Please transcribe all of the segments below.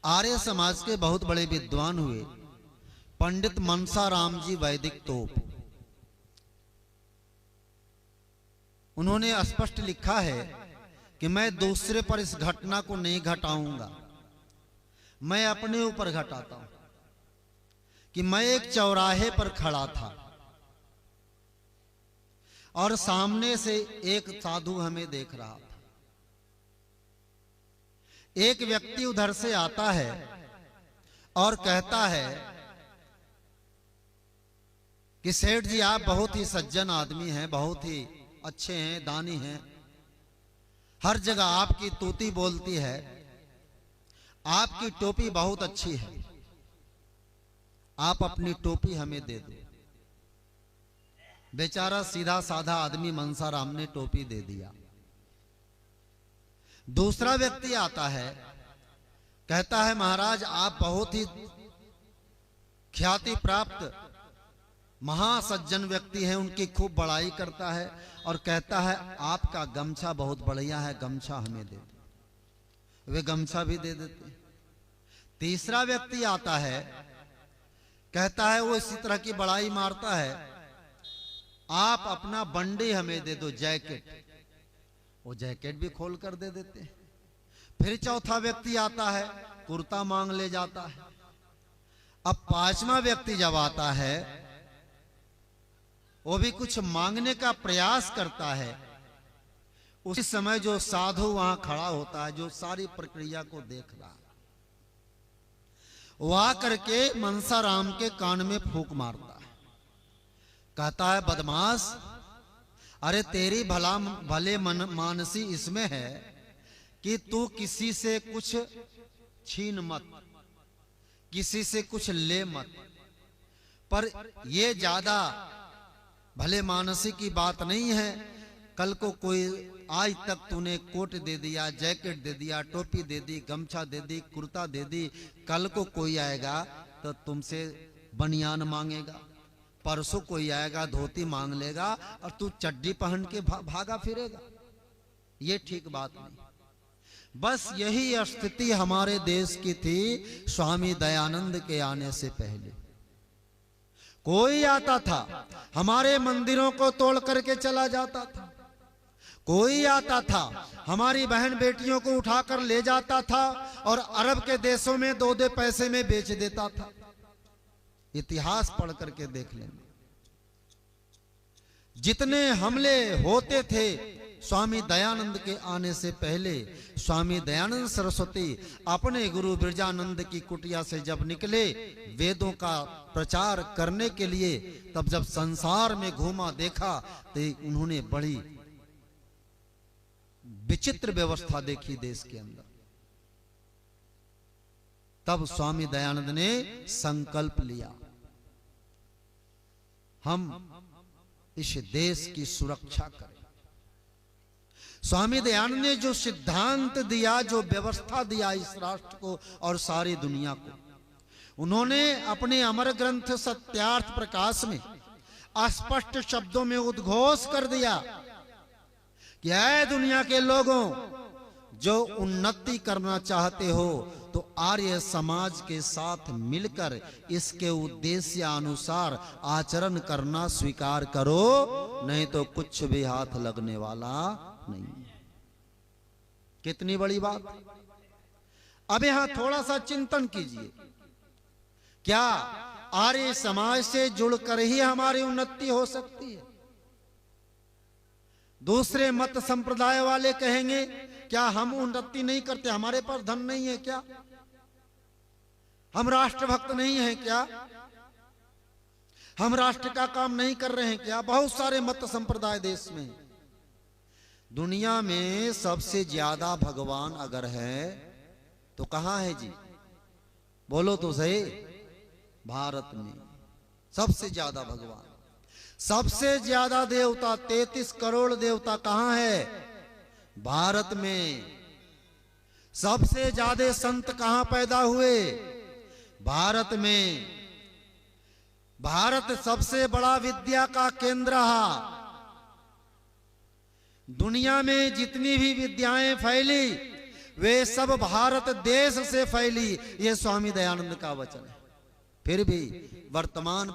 आर्य समाज के बहुत बड़े विद्वान हुए पंडित मनसाराम जी वैदिक तोप। उन्होंने स्पष्ट लिखा है कि मैं दूसरे पर इस घटना को नहीं घटाऊंगा, मैं अपने ऊपर घटाता हूं कि मैं एक चौराहे पर खड़ा था और सामने से एक साधु हमें देख रहा था। एक व्यक्ति उधर से आता है और कहता है कि सेठ जी आप बहुत ही सज्जन आदमी हैं, बहुत ही अच्छे हैं, दानी हैं, हर जगह आपकी तूती बोलती है, आपकी टोपी बहुत अच्छी है, आप अपनी टोपी हमें दे दो। बेचारा सीधा साधा आदमी मनसाराम ने टोपी दे दिया। दूसरा व्यक्ति आता है, कहता है महाराज आप बहुत ही ख्याति प्राप्त महासज्जन व्यक्ति हैं, उनकी खूब बड़ाई करता है और कहता है आपका गमछा बहुत बढ़िया है, गमछा हमें दे दो। वे गमछा भी दे देते। तीसरा व्यक्ति आता है, कहता है वो इसी तरह की बड़ाई मारता है, आप अपना बंडी हमें दे दो, जैकेट। वो जैकेट भी खोल कर दे देते हैं। फिर चौथा व्यक्ति आता है, कुर्ता मांग ले जाता है। अब पांचवा व्यक्ति जब आता है, वो भी कुछ मांगने का प्रयास करता है। उसी समय जो साधु वहां खड़ा होता है, जो सारी प्रक्रिया को देख रहा है, वह करके मनसाराम के कान में फूंक मारता है। कहता है बदमाश, अरे तेरी भले मानसी इसमें है कि तू किसी से कुछ छीन मत, किसी से कुछ ले मत, पर ये ज्यादा भले मानसी की बात नहीं है। कल को कोई आज तक तूने कोट दे दिया, जैकेट दे दिया, टोपी दे दी, गमछा दे दी, कुर्ता दे दी, कल को कोई आएगा तो तुमसे बनियान मांगेगा, परसों कोई आएगा धोती मांग लेगा और तू चड्डी पहन के भागा फिरेगा। ये ठीक बात नहीं। बस यही स्थिति हमारे देश की थी स्वामी दयानंद के आने से पहले। कोई आता था हमारे मंदिरों को तोड़ करके चला जाता था, कोई आता था हमारी बहन बेटियों को उठाकर ले जाता था और अरब के देशों में 2 पैसे में बेच देता था। इतिहास पढ़ करके देख लेना। जितने हमले होते थे स्वामी दयानंद के आने से पहले, स्वामी दयानंद सरस्वती अपने गुरु बिरजानंद की कुटिया से जब निकले वेदों का प्रचार करने के लिए, तब जब संसार में घूमा देखा तो उन्होंने बड़ी विचित्र व्यवस्था देखी देश के अंदर। तब स्वामी दयानंद ने संकल्प लिया, हम इस देश की सुरक्षा करें। स्वामी दयानंद ने जो सिद्धांत दिया, जो व्यवस्था दिया इस राष्ट्र को और सारी दुनिया को, उन्होंने अपने अमर ग्रंथ सत्यार्थ प्रकाश में स्पष्ट शब्दों में उद्घोष कर दिया कि ऐ दुनिया के लोगों, जो उन्नति करना चाहते हो तो आर्य समाज के साथ मिलकर इसके उद्देश्य अनुसार आचरण करना स्वीकार करो, नहीं तो कुछ भी हाथ लगने वाला नहीं। कितनी बड़ी बात। अब यहां थोड़ा सा चिंतन कीजिए, क्या आर्य समाज से जुड़कर ही हमारी उन्नति हो सकती है? दूसरे मत संप्रदाय वाले कहेंगे क्या हम उन्नति नहीं करते, हमारे पास धन नहीं है क्या, हम राष्ट्रभक्त नहीं हैं क्या, हम राष्ट्र का काम नहीं कर रहे हैं क्या? बहुत सारे मत संप्रदाय देश में। दुनिया में सबसे ज्यादा भगवान अगर है तो कहां है जी? बोलो तो सही। भारत में सबसे ज्यादा भगवान, सबसे ज्यादा देवता, 33 करोड़ देवता कहां है? भारत में। सबसे ज्यादा संत कहां पैदा हुए? भारत में। भारत सबसे बड़ा विद्या का केंद्र है। दुनिया में जितनी भी विद्याएं फैली वे सब भारत देश से फैली। ये स्वामी दयानंद का वचन है। फिर भी वर्तमान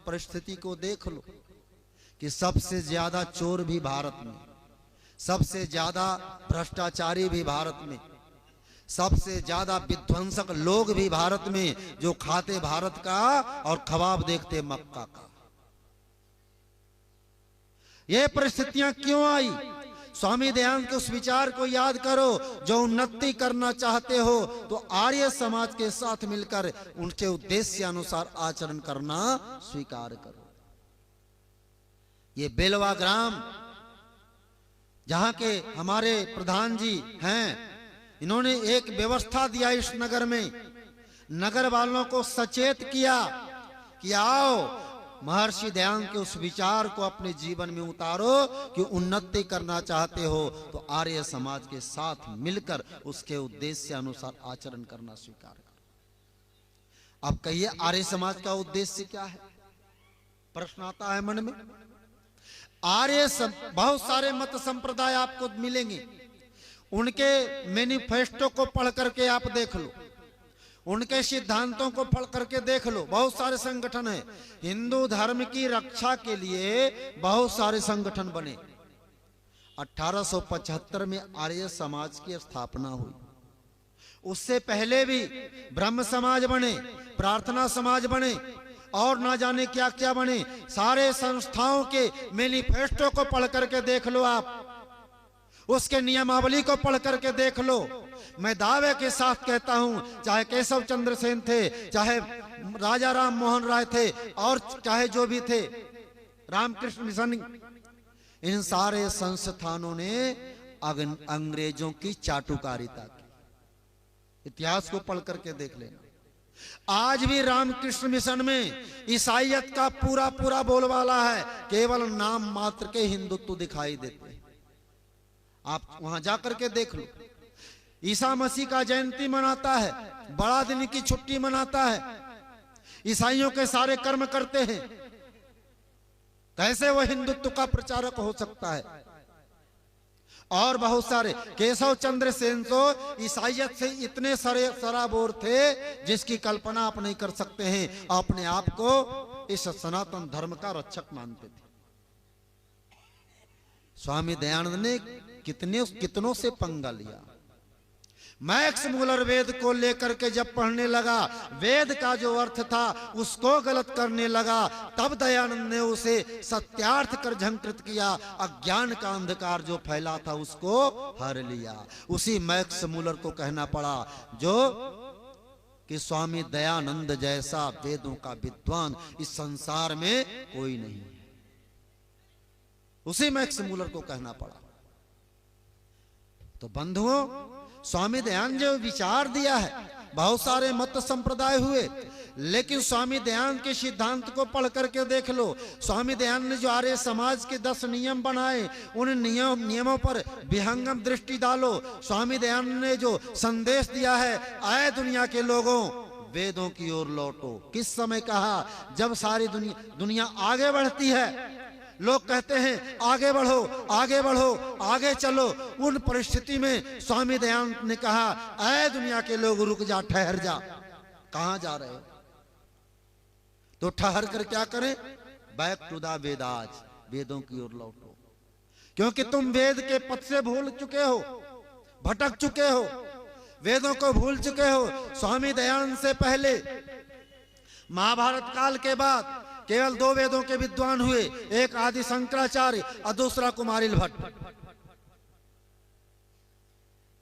परिस्थिति को देख लो कि सबसे ज्यादा चोर भी भारत में, सबसे ज्यादा भ्रष्टाचारी भी भारत में, सबसे ज्यादा विध्वंसक लोग भी भारत में, जो खाते भारत का और ख्वाब देखते मक्का का। ये परिस्थितियां क्यों आई? स्वामी दयानंद के उस विचार को याद करो, जो उन्नति करना चाहते हो तो आर्य समाज के साथ मिलकर उनके उद्देश्य अनुसार आचरण करना स्वीकार करो। ये बेलवा ग्राम, जहां के हमारे प्रधान जी हैं, इन्होंने एक व्यवस्था दिया इस नगर में, नगर वालों को सचेत किया कि आओ महर्षि दयानंद के उस विचार को अपने जीवन में उतारो कि उन्नति करना चाहते हो तो आर्य समाज के साथ मिलकर उसके उद्देश्य अनुसार आचरण करना स्वीकार करो। अब कहिए आर्य समाज का उद्देश्य क्या है? प्रश्न आता है मन में। बहुत सारे मत संप्रदाय आपको मिलेंगे, उनके मैनिफेस्टो को पढ़ करके आप देख लो, उनके सिद्धांतों को पढ़ करके देख लो। बहुत सारे संगठन हैं, हिंदू धर्म की रक्षा के लिए बहुत सारे संगठन बने। 1875 में आर्य समाज की स्थापना हुई। उससे पहले भी ब्रह्म समाज बने, प्रार्थना समाज बने और ना जाने क्या क्या बने। सारे संस्थाओं के मैनिफेस्टो को पढ़ करके देख लो, आप उसके नियमावली को पढ़ करके देख लो। मैं दावे के साथ कहता हूं, चाहे केशव चंद्र सेन थे, चाहे राजा राम मोहन राय थे, और चाहे जो भी थे, रामकृष्ण मिशन, इन सारे संस्थानों ने अंग्रेजों की चाटुकारिता की। इतिहास को पढ़ करके देख लेना। आज भी रामकृष्ण मिशन में ईसाईयत का पूरा पूरा बोलबाला है, केवल नाम मात्र के हिंदुत्व दिखाई देते हैं। आप वहां जाकर के देख लो। ईसा मसीह का जयंती मनाता है, बड़ा दिन की छुट्टी मनाता है, ईसाइयों के सारे कर्म करते हैं। कैसे वह हिंदुत्व का प्रचारक हो सकता है? और बहुत सारे केशव चंद्र सेन तो ईसाइयत से इतने सराबोर थे जिसकी कल्पना आप नहीं कर सकते हैं। अपने आप को इस सनातन धर्म का रक्षक मानते थे। स्वामी दयानंद ने कितनों से पंगा लिया। मैक्स मूलर वेद को लेकर के जब पढ़ने लगा, वेद का जो अर्थ था उसको गलत करने लगा, तब दयानंद ने उसे सत्यार्थ कर झंकृत किया। अज्ञान का अंधकार जो फैला था उसको हर लिया। उसी मैक्स मूलर को कहना पड़ा जो कि स्वामी दयानंद जैसा वेदों का विद्वान इस संसार में कोई नहीं है। उसी मैक्स मूलर को कहना पड़ा। तो बंधुओं, स्वामी दयानंद जो विचार दिया है, बहुत सारे मत संप्रदाय हुए, लेकिन स्वामी दयानंद के सिद्धांत को पढ़ करके देख लो। स्वामी दयानंद ने जो आर्य समाज के 10 नियम बनाए, उन नियमों पर विहंगम दृष्टि डालो। स्वामी दयानंद ने जो संदेश दिया है, आए दुनिया के लोगों वेदों की ओर लौटो। किस समय कहा? जब सारी दुनिया आगे बढ़ती है, लोग कहते हैं आगे बढ़ो, आगे बढ़ो, आगे चलो। उन परिस्थिति में स्वामी दयानंद ने कहा, ऐ दुनिया के लोग रुक जा, ठहर जा। कहां जा रहे हो? तो ठहर कर क्या करें? बैक टू द वेदाज, वेदों की ओर लौटो। क्योंकि तुम वेद के पथ से भूल चुके हो, भटक चुके हो, वेदों को भूल चुके हो। स्वामी दयानंद से पहले महाभारत काल के बाद केवल 2 वेदों के विद्वान हुए, एक आदि शंकराचार्य और दूसरा कुमारिल भट्ट।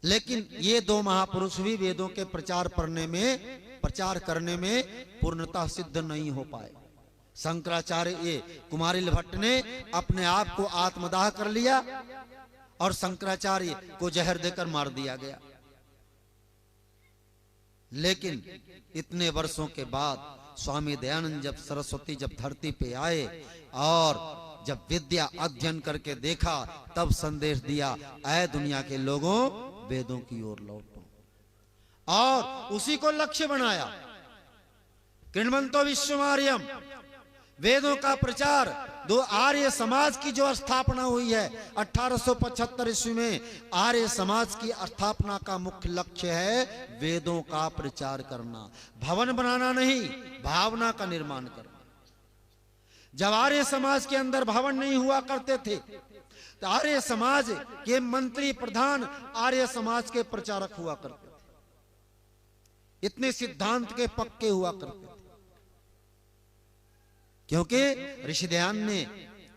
लेकिन ये 2 महापुरुष भी वेदों के प्रचार करने में पूर्णतः सिद्ध नहीं हो पाए। शंकराचार्य, ये कुमारिल भट्ट ने अपने आप को आत्मदाह कर लिया और शंकराचार्य को जहर देकर मार दिया गया। लेकिन इतने वर्षों के बाद स्वामी दयानंद जब सरस्वती जब धरती पे आए और जब विद्या अध्ययन करके देखा, तब संदेश दिया, ऐ दुनिया के लोगों वेदों की ओर लौटो। और उसी को लक्ष्य बनाया। कृण्वन्तो विश्वमार्यम, वेदों का प्रचार, दो आर्य समाज की जो स्थापना हुई है 1875 ईस्वी में, आर्य समाज की स्थापना का मुख्य लक्ष्य है वेदों का प्रचार करना, भवन बनाना नहीं, भावना का निर्माण करना। जब आर्य समाज के अंदर भवन नहीं हुआ करते थे तो आर्य समाज के मंत्री प्रधान आर्य समाज के प्रचारक हुआ करते थे, इतने सिद्धांत के पक्के हुआ करते थे। क्योंकि ऋषि दयान ने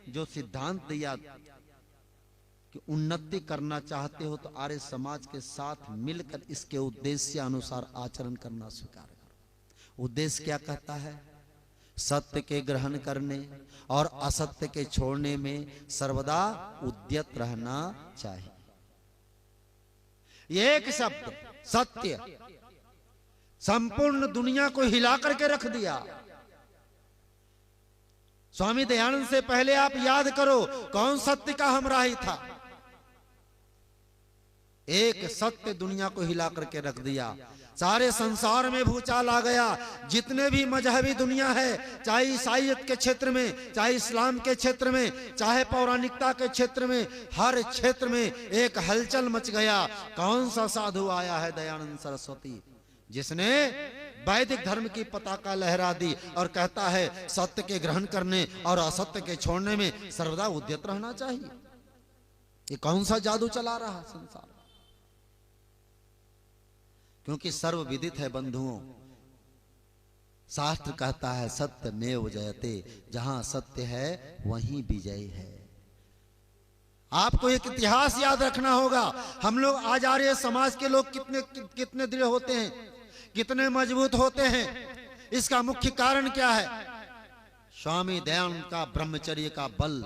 जो सिद्धांत दिया कि उन्नति करना चाहते हो तो आर्य समाज के साथ मिलकर इसके उद्देश्य अनुसार आचरण करना स्वीकार करो। उद्देश्य क्या कहता है? सत्य के ग्रहण करने और असत्य के छोड़ने में सर्वदा उद्यत रहना चाहिए। ये एक शब्द सत्य संपूर्ण दुनिया को हिला करके रख दिया। स्वामी दयानंद से पहले आप याद करो कौन सत्य का हमराही था। एक सत्य दुनिया को हिला करके रख दिया। सारे संसार में भूचाल आ गया। जितने भी मजहबी दुनिया है, चाहे ईसाईयत के क्षेत्र में, चाहे इस्लाम के क्षेत्र में, चाहे पौराणिकता के क्षेत्र में, हर क्षेत्र में एक हलचल मच गया। कौन सा साधु आया है? दयानंद सरस्वती, जिसने वैदिक धर्म की पताका लहरा दी और कहता है सत्य के ग्रहण करने और असत्य के छोड़ने में सर्वदा उद्यत रहना चाहिए। ये कौन सा जादू चला रहा संसार? क्योंकि सर्व विदित है बंधुओं, शास्त्र कहता है सत्यमेव जयते, जहां सत्य है वहीं विजय है। आपको एक इतिहास याद रखना होगा। हम लोग आज आर्य समाज के लोग कितने दृढ़ होते हैं, कितने मजबूत होते हैं। इसका मुख्य कारण क्या है? स्वामी दयानंद का ब्रह्मचर्य का बल,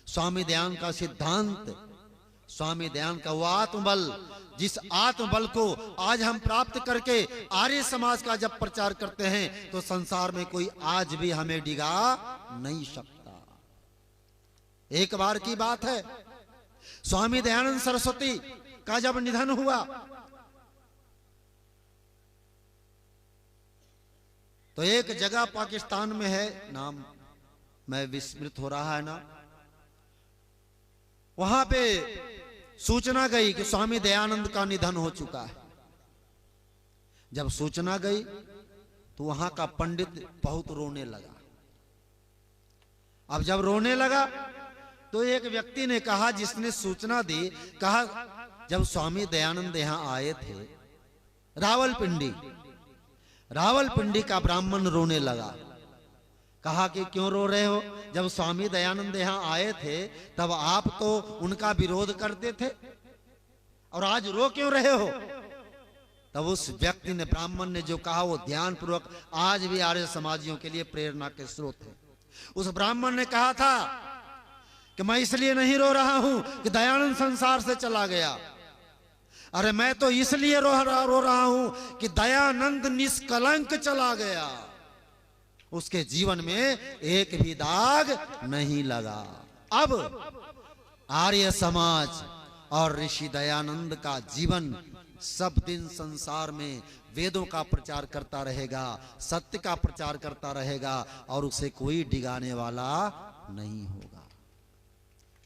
स्वामी दयानंद का सिद्धांत, स्वामी दयानंद का वो आत्मबल, जिस आत्मबल को आज हम प्राप्त करके आर्य समाज का जब प्रचार करते हैं तो संसार में कोई आज भी हमें डिगा नहीं सकता। एक बार की बात है, स्वामी दयानंद सरस्वती का जब निधन हुआ तो एक जगह पाकिस्तान में है, नाम मैं विस्मृत हो रहा है ना, वहां पे सूचना गई कि स्वामी दयानंद का निधन हो चुका है। जब सूचना गई तो वहां का पंडित बहुत रोने लगा। अब जब रोने लगा तो एक व्यक्ति ने कहा, जिसने सूचना दी, कहा जब स्वामी दयानंद यहां आए थे, रावलपिंडी का ब्राह्मण रोने लगा। कहा कि क्यों रो रहे हो? जब स्वामी दयानंद यहां आए थे तब आप तो उनका विरोध करते थे और आज रो क्यों रहे हो? तब उस व्यक्ति ने, ब्राह्मण ने जो कहा वो ध्यानपूर्वक आज भी आर्य समाजियों के लिए प्रेरणा के स्रोत है। उस ब्राह्मण ने कहा था कि मैं इसलिए नहीं रो रहा हूं कि दयानंद संसार से चला गया, अरे मैं तो इसलिए रो रहा हूं कि दयानंद निष्कलंक चला गया, उसके जीवन में एक भी दाग नहीं लगा। अब आर्य समाज और ऋषि दयानंद का जीवन सब दिन संसार में वेदों का प्रचार करता रहेगा, सत्य का प्रचार करता रहेगा और उसे कोई डिगाने वाला नहीं होगा।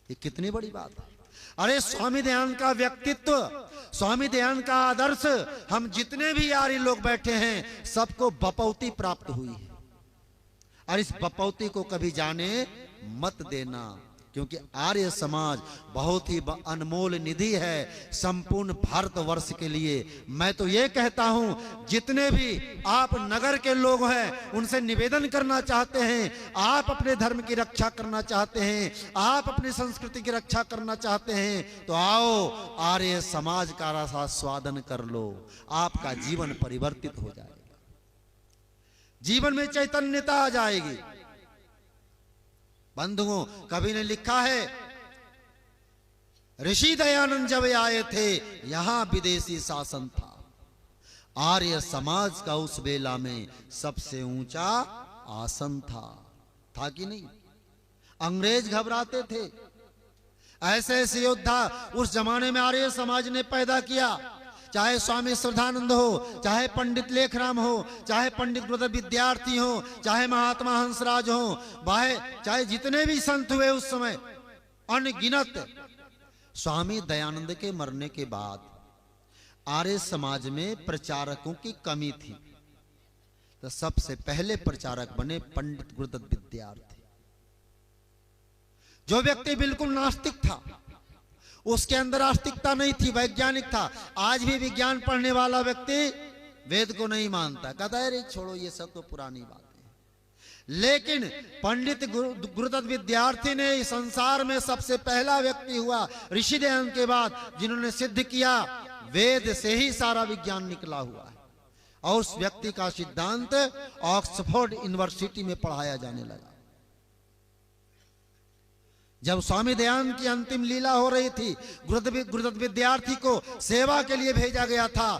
ये कितनी बड़ी बात है। अरे स्वामी दयानंद का व्यक्तित्व, स्वामी दयानंद का आदर्श, हम जितने भी आर्य लोग बैठे हैं सबको बपौती प्राप्त हुई है और इस बपौती को कभी जाने मत देना, क्योंकि आर्य समाज बहुत ही अनमोल निधि है संपूर्ण भारतवर्ष के लिए। मैं तो ये कहता हूं, जितने भी आप नगर के लोग हैं उनसे निवेदन करना चाहते हैं, आप अपने धर्म की रक्षा करना चाहते हैं, आप अपनी संस्कृति की रक्षा करना चाहते हैं, तो आओ आर्य समाज का रसास्वादन कर लो, आपका जीवन परिवर्तित हो जाएगा, जीवन में चैतन्यता आ जाएगी। बंधुओं, कवि ने लिखा है, ऋषि दयानंद जब आए थे यहां विदेशी शासन था, आर्य समाज का उस बेला में सबसे ऊंचा आसन था कि नहीं? अंग्रेज घबराते थे। ऐसे ऐसे योद्धा उस जमाने में आर्य समाज ने पैदा किया चाहे स्वामी श्रद्धानंद हो, चाहे पंडित लेखराम हो, चाहे पंडित गुरुदेव विद्यार्थी हो, चाहे महात्मा हंसराज हो, चाहे जितने भी संत हुए उस समय अनगिनत। स्वामी दयानंद के मरने के बाद आर्य समाज में प्रचारकों की कमी थी, तो सबसे पहले प्रचारक बने पंडित गुरुदत्त विद्यार्थी। जो व्यक्ति बिल्कुल नास्तिक था, उसके अंदर आस्तिकता नहीं थी, वैज्ञानिक था। आज भी विज्ञान पढ़ने वाला व्यक्ति वेद को नहीं मानता, कहता है अरे छोड़ो ये सब तो पुरानी बात है। लेकिन पंडित गुरुदत्त विद्यार्थी ने इस संसार में सबसे पहला व्यक्ति हुआ ऋषि दयानंद के बाद जिन्होंने सिद्ध किया वेद से ही सारा विज्ञान निकला हुआ है। और उस व्यक्ति का सिद्धांत ऑक्सफोर्ड यूनिवर्सिटी में पढ़ाया जाने लगा। जब स्वामी दयानंद की अंतिम लीला हो रही थी, गुरुदत्त विद्यार्थी को सेवा के लिए भेजा गया था।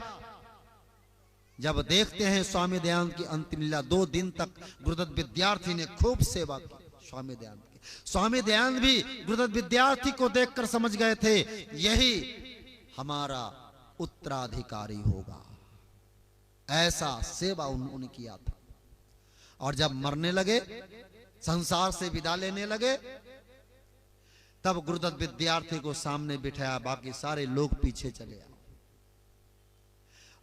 जब देखते हैं स्वामी दयानंद की अंतिम लीला, 2 दिन तक गुरुदत्त विद्यार्थी ने खूब सेवा की स्वामी दयानंद की। स्वामी दयानंद भी गुरुदत्त विद्यार्थी को देखकर समझ गए थे यही हमारा उत्तराधिकारी होगा। ऐसा सेवा उन्होंने किया था। और जब मरने लगे, संसार से विदा लेने लगे, तब गुरुदत्त विद्यार्थी को सामने बिठाया, बाकी सारे लोग पीछे चले आए।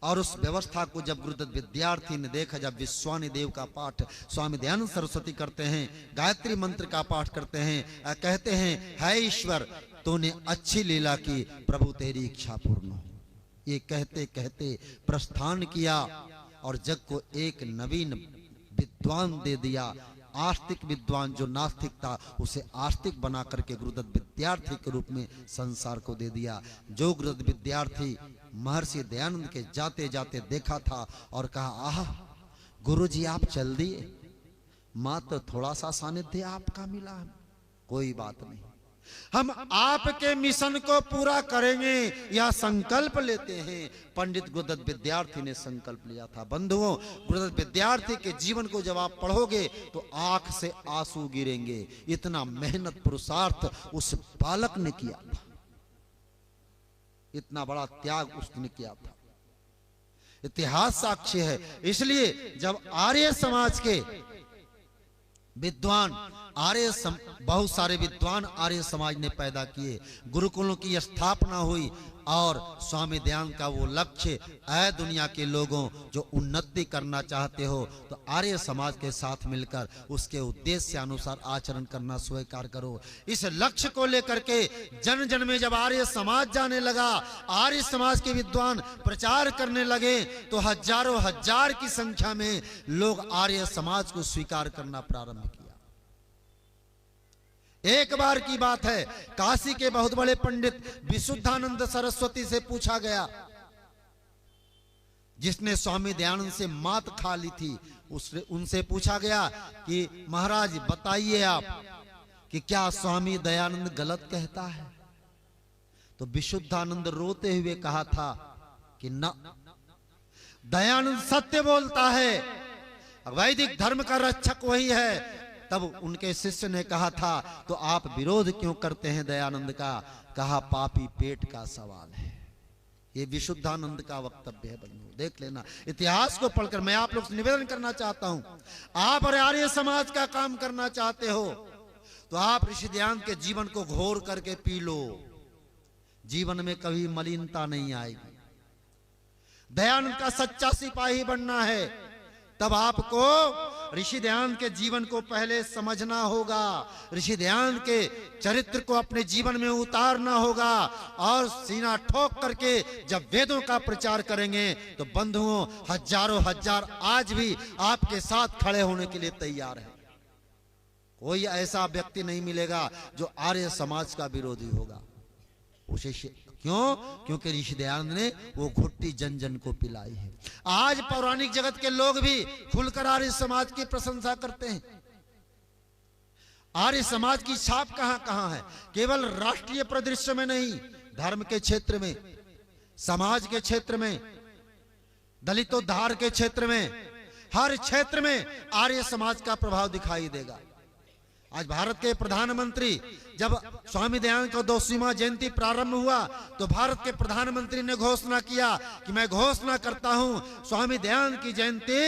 और उस व्यवस्था को जब गुरुदत्त विद्यार्थी ने देखा, जब विश्वानी देव का पाठ स्वामी दयानंद सरस्वती करते हैं, गायत्री मंत्र का पाठ करते हैं, कहते हैं है ईश्वर तूने अच्छी लीला की, प्रभु तेरी इच्छा पूर्ण हो। ये कहते कहते प्रस्थान किया और जग को एक नवीन विद्वान दे दिया। आस्तिक विद्वान जो नास्तिक था उसे आस्तिक बना करके गुरुदत्त विद्यार्थी के रूप में संसार को दे दिया। जो गुरुदत्त विद्यार्थी महर्षि दयानंद के जाते जाते देखा था और कहा आह गुरुजी आप चल दिए, मात्र थोड़ा सा सानिध्य आपका मिला, कोई बात नहीं, हम आपके मिशन को पूरा करेंगे, यह संकल्प लेते हैं। पंडित गुरुदत्त विद्यार्थी ने संकल्प लिया था। बंधुओं, गुरुदत्त विद्यार्थी के जीवन को जब आप पढ़ोगे तो आंख से आंसू गिरेंगे। इतना मेहनत पुरुषार्थ उस बालक ने किया था, इतना बड़ा त्याग उसने किया था, इतिहास साक्ष्य है। इसलिए जब आर्य समाज के विद्वान बहुत सारे विद्वान आर्य समाज ने पैदा किए, गुरुकुलों की स्थापना हुई और स्वामी दयानंद का वो लक्ष्य है दुनिया के लोगों जो उन्नति करना चाहते हो तो आर्य समाज के साथ मिलकर उसके उद्देश्य अनुसार आचरण करना स्वीकार करो। इस लक्ष्य को लेकर के जन जन में जब आर्य समाज जाने लगा, आर्य समाज के विद्वान प्रचार करने लगे तो हजारों हजार की संख्या में लोग आर्य समाज को स्वीकार करना प्रारंभ किया। एक बार की बात है, काशी के बहुत बड़े पंडित विशुद्धानंद सरस्वती से पूछा गया, जिसने स्वामी दयानंद से मात खा ली थी, उनसे पूछा गया कि महाराज बताइए आप कि क्या स्वामी दयानंद गलत कहता है? तो विशुद्धानंद रोते हुए कहा था कि न, दयानंद सत्य बोलता है, वैदिक धर्म का रक्षक वही है। तब उनके शिष्य ने कहा था तो आप विरोध क्यों करते हैं दयानंद का? कहा पापी पेट का सवाल है। ये विशुद्धानंद का वक्तव्य है। बंधु देख लेना, इतिहास को पढ़कर मैं आप लोग से निवेदन करना चाहता हूं, आप आर्य समाज का काम करना चाहते हो तो आप ऋषि दयानंद के जीवन को घोर करके पी लो, जीवन में कभी मलिनता नहीं आएगी। दयानंद का सच्चा सिपाही बनना है, तब आपको ऋषि दयानंद के जीवन को पहले समझना होगा, ऋषि दयानंद के चरित्र को अपने जीवन में उतारना होगा और सीना ठोक करके जब वेदों का प्रचार करेंगे तो बंधुओं हजारों हजार आज भी आपके साथ खड़े होने के लिए तैयार है। कोई ऐसा व्यक्ति नहीं मिलेगा जो आर्य समाज का विरोधी होगा। उसे क्यों? क्योंकि ऋषि दयानंद ने वो घुट्टी जन जन को पिलाई है। आज पौराणिक जगत के लोग भी खुलकर आर्य समाज की प्रशंसा करते हैं। आर्य समाज की छाप कहां कहां है? केवल राष्ट्रीय परिदृश्य में नहीं, धर्म के क्षेत्र में, समाज के क्षेत्र में, दलितोद्धार के क्षेत्र में, हर क्षेत्र में आर्य समाज का प्रभाव दिखाई देगा। आज भारत के प्रधानमंत्री, जब स्वामी दयानंद का 200वां जयंती प्रारंभ हुआ तो भारत के प्रधानमंत्री ने घोषणा किया कि मैं घोषणा करता हूं स्वामी दयानंद की जयंती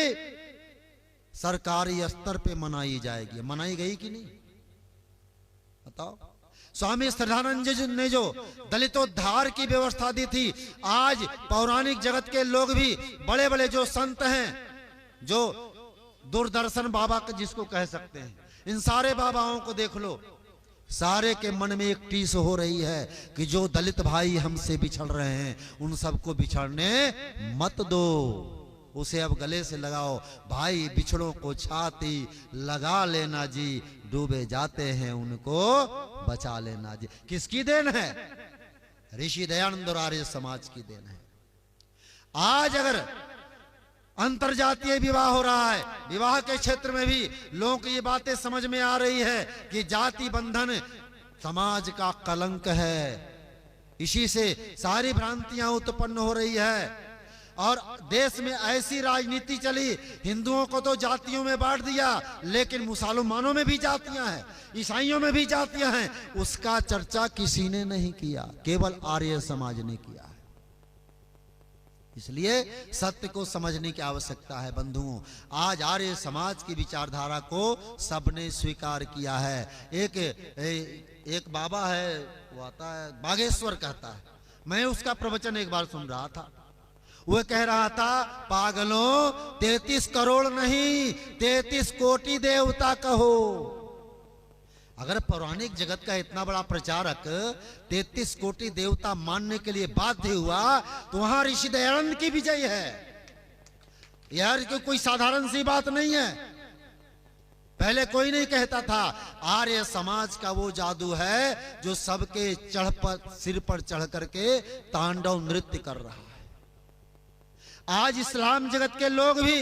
सरकारी स्तर पे मनाई जाएगी। मनाई गई कि नहीं बताओ? स्वामी श्रद्धानंद जी ने जो दलितोद्धार की व्यवस्था दी थी, आज पौराणिक जगत के लोग भी, बड़े बड़े जो संत हैं, जो दूरदर्शन बाबा जिसको कह सकते हैं, इन सारे बाबाओं को देख लो, सारे के मन में एक टीस हो रही है कि जो दलित भाई हमसे बिछड़ रहे हैं उन सबको बिछड़ने मत दो, उसे अब गले से लगाओ। भाई बिछड़ों को छाती लगा लेना जी, डूबे जाते हैं उनको बचा लेना जी। किसकी देन है? ऋषि दयानंद और आर्य समाज की देन है। आज अगर अंतरजातीय विवाह हो रहा है, विवाह के क्षेत्र में भी लोगों को ये बातें समझ में आ रही है कि जाति बंधन समाज का कलंक है। इसी से सारी भ्रांतियां उत्पन्न हो रही है और देश में ऐसी राजनीति चली, हिंदुओं को तो जातियों में बांट दिया, लेकिन मुसलमानों में भी जातियां हैं, ईसाइयों में भी जातियां हैं, उसका चर्चा किसी ने नहीं किया, केवल आर्य समाज ने किया है। इसलिए सत्य को समझने की आवश्यकता है बंधुओं। आज आर्य समाज की विचारधारा को सबने स्वीकार किया है। एक बाबा है, वो आता है बागेश्वर कहता है, मैं उसका प्रवचन एक बार सुन रहा था, वो कह रहा था, पागलों 33 करोड़ नहीं 33 कोटि देवता कहो। अगर पौराणिक जगत का इतना बड़ा प्रचारक 33 कोटि देवता मानने के लिए बाध्य हुआ तो वहां ऋषि दयानंद की विजय है यार, कोई साधारण सी बात नहीं है। पहले कोई नहीं कहता था। आर्य समाज का वो जादू है जो सबके सिर पर चढ़ करके तांडव नृत्य कर रहा है। आज इस्लाम जगत के लोग भी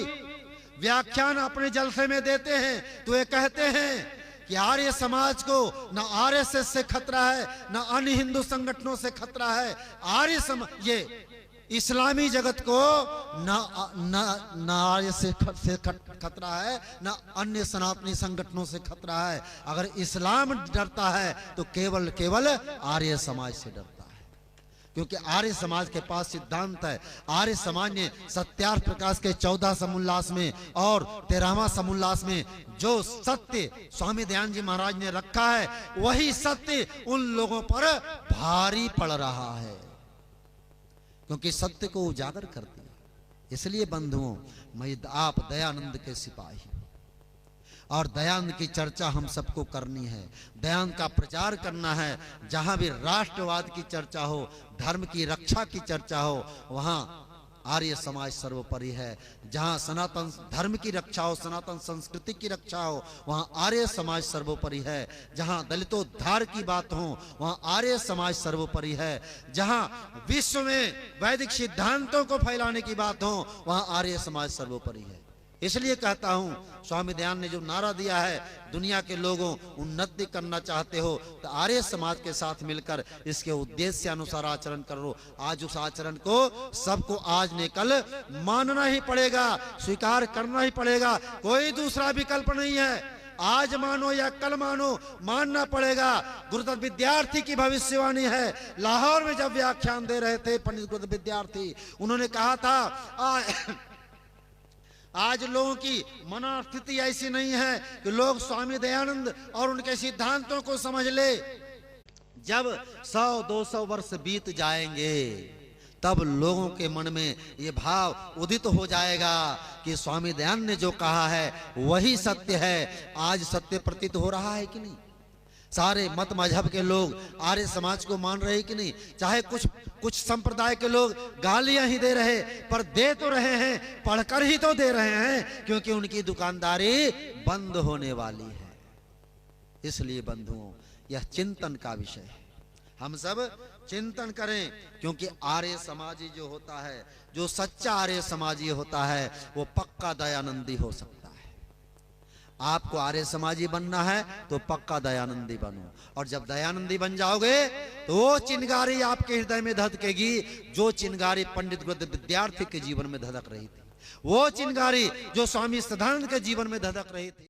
व्याख्यान अपने जलसे में देते हैं तो ये कहते हैं कि आर्य समाज को न आरएसएस से खतरा है, न अन्य हिंदू संगठनों से खतरा है। आर्य समाज, ये इस्लामी जगत को न आर्य से खतरा है, न अन्य सनातनी संगठनों से खतरा है। अगर इस्लाम डरता है तो केवल आर्य समाज से डरता है, क्योंकि आर्य समाज के पास सिद्धांत है। आर्य समाज ने सत्यार्थ प्रकाश के 14 समोल्लास में और 13वां समोल्लास में जो सत्य स्वामी दयानंद जी महाराज ने रखा है, वही सत्य उन लोगों पर भारी पड़ रहा है, क्योंकि सत्य को उजागर कर दिया। इसलिए बंधुओं, मैं आप दयानंद के सिपाही, और दयानंद की चर्चा हम सबको करनी है, दयानंद का प्रचार करना है। जहां भी राष्ट्रवाद की चर्चा हो, धर्म की रक्षा की चर्चा हो, वहां आर्य समाज सर्वोपरि है। जहां सनातन धर्म की रक्षा हो, सनातन संस्कृति की रक्षा हो, वहां आर्य समाज सर्वोपरि है। जहां दलितोद्धार की बात हो, वहां आर्य समाज सर्वोपरि है। जहां विश्व में वैदिक सिद्धांतों को फैलाने की बात हो, वहां आर्य समाज सर्वोपरि है। इसलिए कहता हूं, स्वामी दयानंद ने जो नारा दिया है, दुनिया के लोगों उन्नति करना चाहते हो तो आर्य समाज के साथ मिलकर इसके उद्देश्य अनुसार आचरण करो। आज उस आचरण को सबको आज ने कल मानना ही पड़ेगा, स्वीकार करना ही पड़ेगा, कोई दूसरा विकल्प नहीं है। आज मानो या कल मानो, मानना पड़ेगा। गुरुदत्त विद्यार्थी की भविष्यवाणी है। लाहौर में जब व्याख्यान दे रहे थे पंडित गुरुदत्त विद्यार्थी, उन्होंने कहा था आज लोगों की मनोस्थिति ऐसी नहीं है कि लोग स्वामी दयानंद और उनके सिद्धांतों को समझ ले। जब 100-200 वर्ष बीत जाएंगे तब लोगों के मन में ये भाव उदित हो जाएगा कि स्वामी दयानंद ने जो कहा है वही सत्य है। आज सत्य प्रतीत हो रहा है कि नहीं? सारे मत मजहब के लोग आर्य समाज को मान रहे कि नहीं? चाहे कुछ संप्रदाय के लोग गालियां ही दे रहे, पर दे तो रहे हैं, पढ़कर ही तो दे रहे हैं, क्योंकि उनकी दुकानदारी बंद होने वाली है। इसलिए बंधुओं, यह चिंतन का विषय है। हम सब चिंतन करें, क्योंकि आर्य समाजी जो होता है, जो सच्चा आर्य समाजी होता है, वो पक्का दयानंदी हो सकता है। आपको आर्य समाजी बनना है तो पक्का दयानंदी बनो, और जब दयानंदी बन जाओगे तो वो चिंगारी आपके हृदय में धधकेगी जो चिंगारी पंडित गुरुदत्त विद्यार्थी के जीवन में धधक रही थी, वो चिंगारी जो स्वामी सदानंद के जीवन में धधक रही थी।